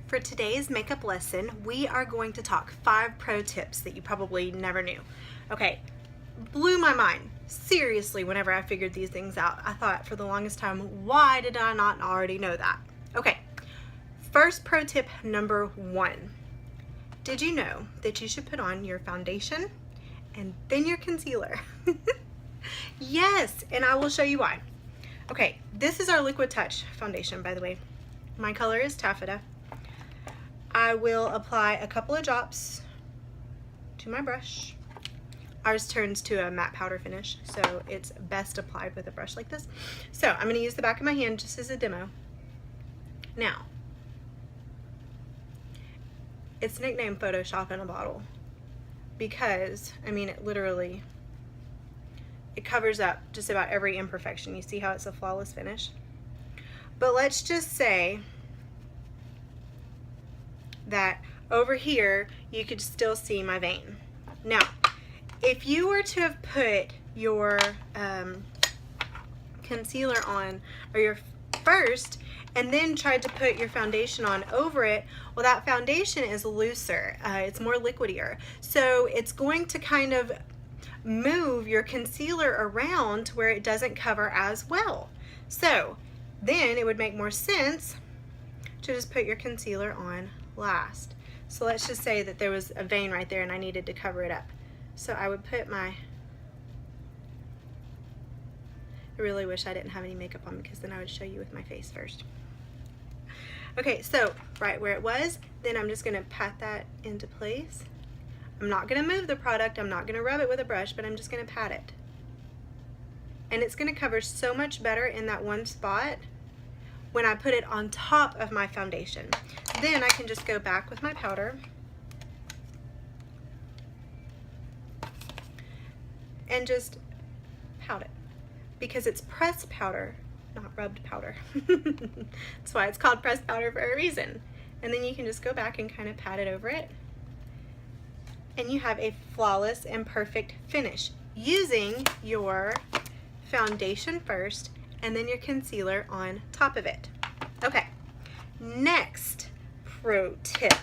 For today's makeup lesson, we are going to talk 5 pro tips that you probably never knew. Okay, blew my mind. Seriously, whenever I figured these things out, I thought for the longest time, why did I not already know that? Okay, first pro tip number 1. Did you know that you should put on your foundation and then your concealer? Yes, and I will show you why. Okay, this is our Liquid Touch foundation, by the way. My color is Taffeta. I will apply a couple of drops to my brush. Ours turns to a matte powder finish, so it's best applied with a brush like this. So I'm going to use the back of my hand just as a demo. Now, it's nicknamed Photoshop in a bottle because, I mean, it covers up just about every imperfection. You see how it's a flawless finish? But let's just say that over here you could still see my vein. Now, if you were to have put your concealer on, or your first, and then tried to put your foundation on over it, well, that foundation is looser. It's more liquidier. So it's going to kind of move your concealer around where it doesn't cover as well. So then it would make more sense to just put your concealer on last. So let's just say that there was a vein right there and I needed to cover it up. So I would put I really wish I didn't have any makeup on because then I would show you with my face first. Okay, so right where it was, then I'm just gonna pat that into place. I'm not gonna move the product, I'm not gonna rub it with a brush, but I'm just gonna pat it. And it's gonna cover so much better in that one spot when I put it on top of my foundation. Then I can just go back with my powder and just pout it, because it's pressed powder, not rubbed powder. That's why it's called pressed powder for a reason. And then you can just go back and kind of pat it over it, and you have a flawless and perfect finish using your foundation first and then your concealer on top of it. Okay, next pro tip.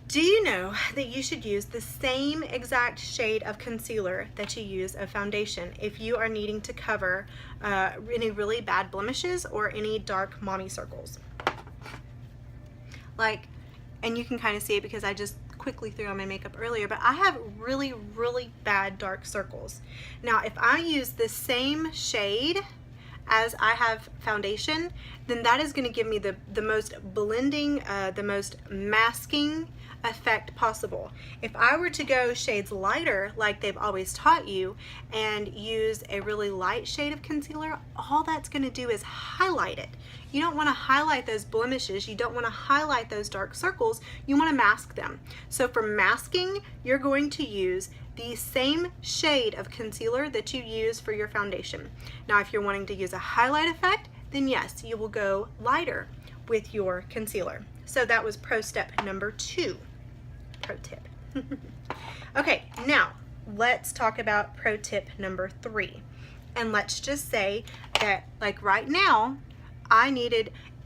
Do you know that you should use the same exact shade of concealer that you use of foundation if you are needing to cover any really bad blemishes or any dark mommy circles? And you can kind of see it because I just quickly threw on my makeup earlier, but I have really, really bad dark circles. Now, if I use the same shade as I have foundation, then that is going to give me the most blending, the most masking effect possible. If I were to go shades lighter like they've always taught you and use a really light shade of concealer, all that's going to do is highlight it. You don't want to highlight those blemishes, you don't want to highlight those dark circles, you want to mask them. So for masking, you're going to use the same shade of concealer that you use for your foundation. Now, if you're wanting to use a highlight effect, then yes, you will go lighter with your concealer. So that was pro step number 2. Pro tip. Okay, now let's talk about pro tip number 3. And let's just say that, like right now,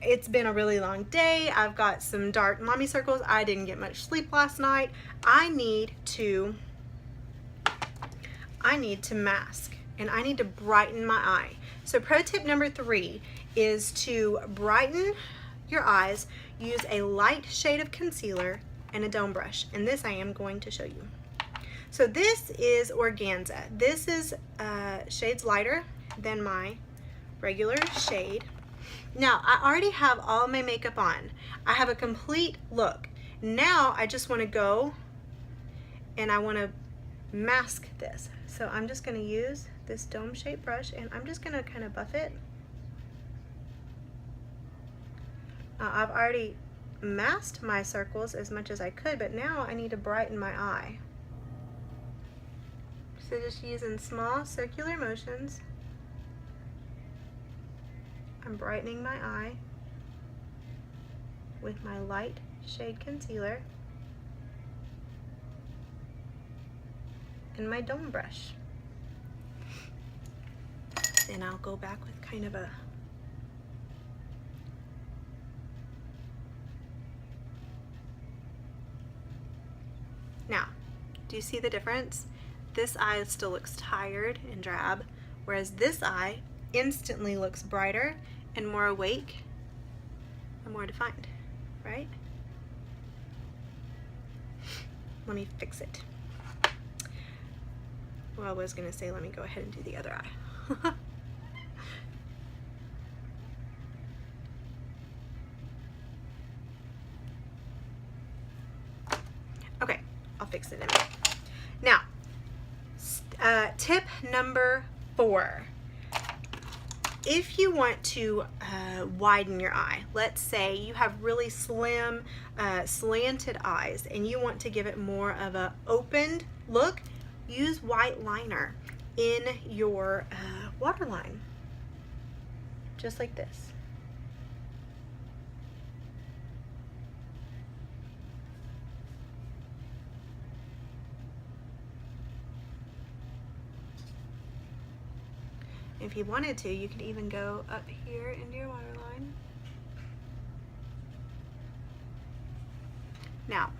it's been a really long day. I've got some dark mommy circles. I didn't get much sleep last night. I need to mask, and I need to brighten my eye. So pro tip number 3 is to brighten your eyes. Use a light shade of concealer and a dome brush, and this I am going to show you. So this is Organza. This is shades lighter than my regular shade. Now, I already have all my makeup on. I have a complete look. Now I just want to go and I want to mask this. So I'm just going to use this dome shaped brush and I'm just going to kind of buff it. I've already masked my circles as much as I could, but now I need to brighten my eye. So just using small circular motions, I'm brightening my eye with my light shade concealer and my dome brush. Then I'll go back with kind of a Now, do you see the difference? This eye still looks tired and drab, whereas this eye instantly looks brighter and more awake and more defined, right? Let me fix it. Well, I was gonna say, let me go ahead and do the other eye. Okay, I'll fix it in a minute. Now, tip number 4. If you want to widen your eye, let's say you have really slim, slanted eyes and you want to give it more of a opened look, use white liner in your waterline, just like this. If you wanted to, you could even go up here into your waterline. Now,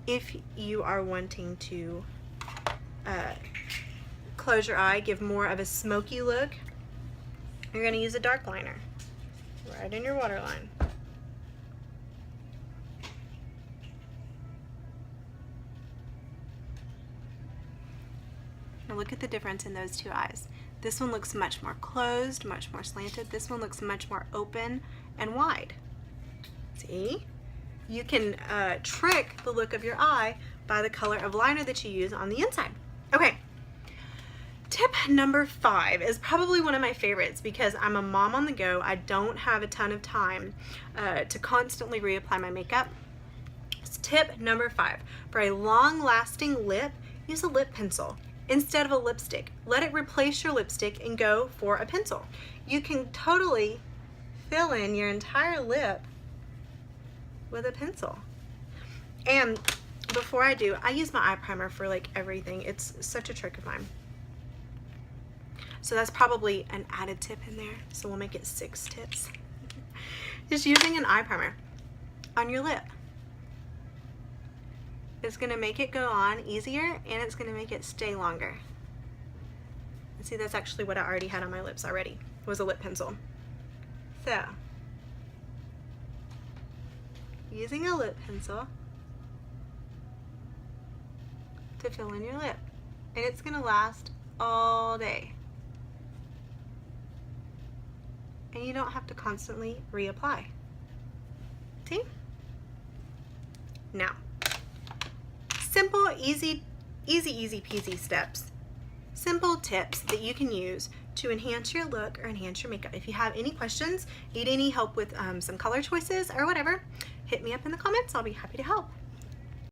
if you are wanting to close your eye, give more of a smoky look, you're going to use a dark liner right in your waterline. Now look at the difference in those two eyes. This one looks much more closed, much more slanted. This one looks much more open and wide. See? You can trick the look of your eye by the color of liner that you use on the inside. Okay. Tip number 5 is probably one of my favorites because I'm a mom on the go. I don't have a ton of time to constantly reapply my makeup. So tip number 5, for a long-lasting lip, use a lip pencil instead of a lipstick. Let it replace your lipstick and go for a pencil. You can totally fill in your entire lip with a pencil. And before I do, I use my eye primer for like everything. It's such a trick of mine. So that's probably an added tip in there. So we'll make it 6 tips. Just using an eye primer on your lip. It's gonna make it go on easier and it's gonna make it stay longer. And see, that's actually what I already had on my lips already. It was a lip pencil. So, using a lip pencil to fill in your lip. And it's gonna last all day. And you don't have to constantly reapply. See? Now, simple, easy peasy steps. Simple tips that you can use to enhance your look or enhance your makeup. If you have any questions, need any help with some color choices or whatever, hit me up in the comments. I'll be happy to help.